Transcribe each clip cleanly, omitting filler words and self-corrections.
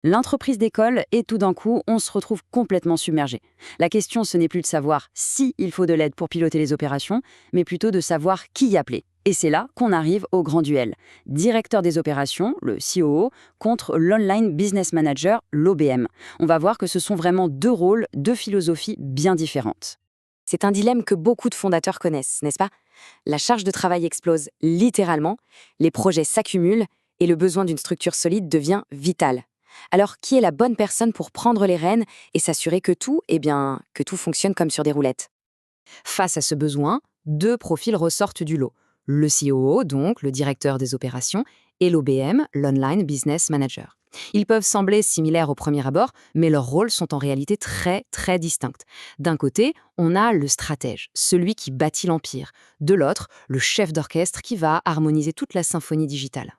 L'entreprise décolle et tout d'un coup, on se retrouve complètement submergé. La question, ce n'est plus de savoir si il faut de l'aide pour piloter les opérations, mais plutôt de savoir qui y appeler. Et c'est là qu'on arrive au grand duel. Directeur des opérations, le COO, contre l'Online Business Manager, l'OBM. On va voir que ce sont vraiment deux rôles, deux philosophies bien différentes. C'est un dilemme que beaucoup de fondateurs connaissent, n'est-ce pas? La charge de travail explose littéralement, les projets s'accumulent et le besoin d'une structure solide devient vital. Alors, qui est la bonne personne pour prendre les rênes et s'assurer que que tout fonctionne comme sur des roulettes? Face à ce besoin, deux profils ressortent du lot. Le COO, donc le directeur des opérations, et l'OBM, l'Online Business Manager. Ils peuvent sembler similaires au premier abord, mais leurs rôles sont en réalité très, très distincts. D'un côté, on a le stratège, celui qui bâtit l'empire. De l'autre, le chef d'orchestre qui va harmoniser toute la symphonie digitale.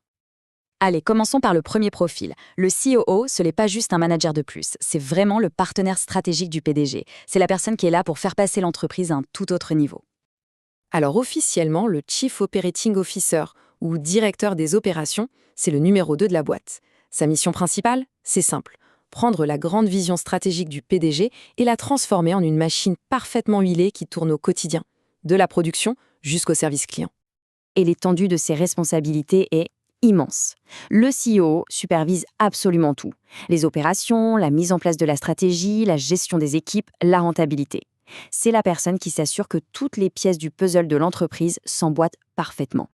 Allez, commençons par le premier profil. Le COO, ce n'est pas juste un manager de plus, c'est vraiment le partenaire stratégique du PDG. C'est la personne qui est là pour faire passer l'entreprise à un tout autre niveau. Alors officiellement, le Chief Operating Officer, ou directeur des opérations, c'est le numéro 2 de la boîte. Sa mission principale, c'est simple, prendre la grande vision stratégique du PDG et la transformer en une machine parfaitement huilée qui tourne au quotidien, de la production jusqu'au service client. Et l'étendue de ses responsabilités est immense. Le CEO supervise absolument tout. Les opérations, la mise en place de la stratégie, la gestion des équipes, la rentabilité. C'est la personne qui s'assure que toutes les pièces du puzzle de l'entreprise s'emboîtent parfaitement.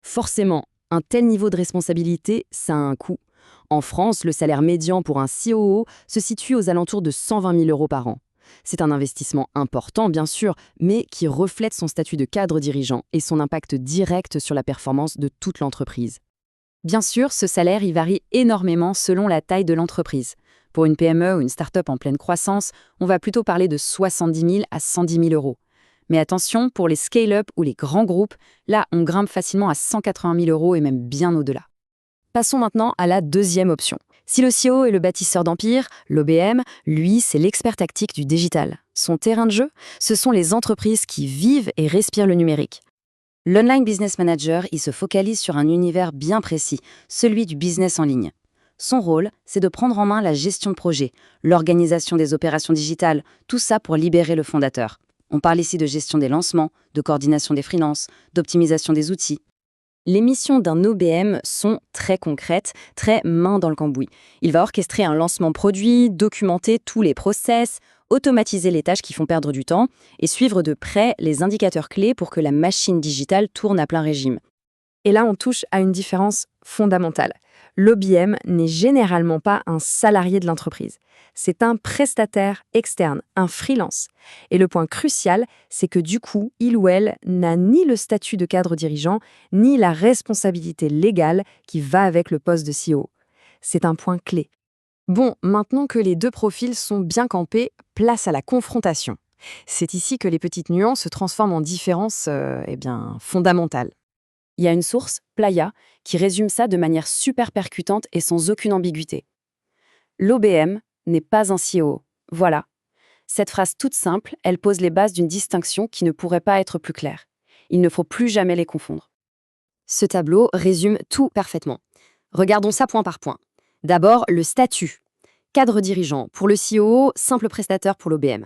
Forcément, un tel niveau de responsabilité, ça a un coût. En France, le salaire médian pour un COO se situe aux alentours de 120 000 euros par an. C'est un investissement important, bien sûr, mais qui reflète son statut de cadre dirigeant et son impact direct sur la performance de toute l'entreprise. Bien sûr, ce salaire y varie énormément selon la taille de l'entreprise. Pour une PME ou une start-up en pleine croissance, on va plutôt parler de 70 000 à 110 000 euros. Mais attention, pour les scale-up ou les grands groupes, là, on grimpe facilement à 180 000 euros et même bien au-delà. Passons maintenant à la deuxième option. Si le CEO est le bâtisseur d'empire, l'OBM, lui, c'est l'expert tactique du digital. Son terrain de jeu, ce sont les entreprises qui vivent et respirent le numérique. L'Online Business Manager, il se focalise sur un univers bien précis, celui du business en ligne. Son rôle, c'est de prendre en main la gestion de projet, l'organisation des opérations digitales, tout ça pour libérer le fondateur. On parle ici de gestion des lancements, de coordination des freelances, d'optimisation des outils. Les missions d'un OBM sont très concrètes, très main dans le cambouis. Il va orchestrer un lancement produit, documenter tous les process, automatiser les tâches qui font perdre du temps et suivre de près les indicateurs clés pour que la machine digitale tourne à plein régime. Et là, on touche à une différence fondamentale. L'OBM n'est généralement pas un salarié de l'entreprise. C'est un prestataire externe, un freelance. Et le point crucial, c'est que du coup, il ou elle n'a ni le statut de cadre dirigeant, ni la responsabilité légale qui va avec le poste de CEO. C'est un point clé. Bon, maintenant que les deux profils sont bien campés, place à la confrontation. C'est ici que les petites nuances se transforment en différences, fondamentales. Il y a une source, Playa, qui résume ça de manière super percutante et sans aucune ambiguïté. L'OBM n'est pas un CEO. Voilà. Cette phrase toute simple, elle pose les bases d'une distinction qui ne pourrait pas être plus claire. Il ne faut plus jamais les confondre. Ce tableau résume tout parfaitement. Regardons ça point par point. D'abord, le statut. Cadre dirigeant pour le CEO, simple prestataire pour l'OBM.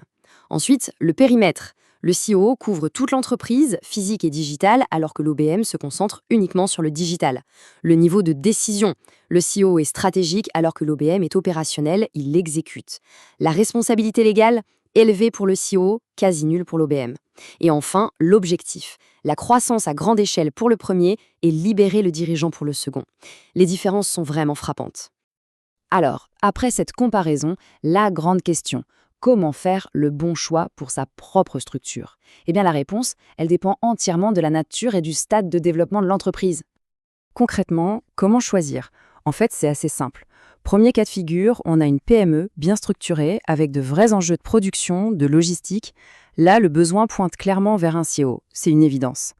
Ensuite, le périmètre. Le CEO couvre toute l'entreprise, physique et digitale, alors que l'OBM se concentre uniquement sur le digital. Le niveau de décision. Le CEO est stratégique, alors que l'OBM est opérationnel, il l'exécute. La responsabilité légale, élevée pour le CEO, quasi nulle pour l'OBM. Et enfin, l'objectif. La croissance à grande échelle pour le premier et libérer le dirigeant pour le second. Les différences sont vraiment frappantes. Alors, après cette comparaison, la grande question, comment faire le bon choix pour sa propre structure? Eh bien la réponse, elle dépend entièrement de la nature et du stade de développement de l'entreprise. Concrètement, comment choisir? En fait, c'est assez simple. Premier cas de figure, on a une PME bien structurée avec de vrais enjeux de production, de logistique. Là, le besoin pointe clairement vers un CEO, c'est une évidence.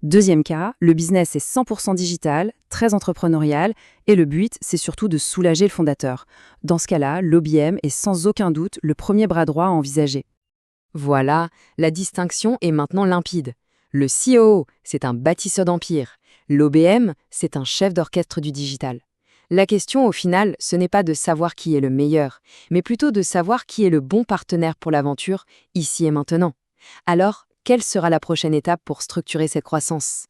Deuxième cas, le business est 100% digital, très entrepreneurial, et le but, c'est surtout de soulager le fondateur. Dans ce cas-là, l'OBM est sans aucun doute le premier bras droit à envisager. Voilà, la distinction est maintenant limpide. Le COO, c'est un bâtisseur d'empire. L'OBM, c'est un chef d'orchestre du digital. La question au final, ce n'est pas de savoir qui est le meilleur, mais plutôt de savoir qui est le bon partenaire pour l'aventure, ici et maintenant. Alors, quelle sera la prochaine étape pour structurer cette croissance ?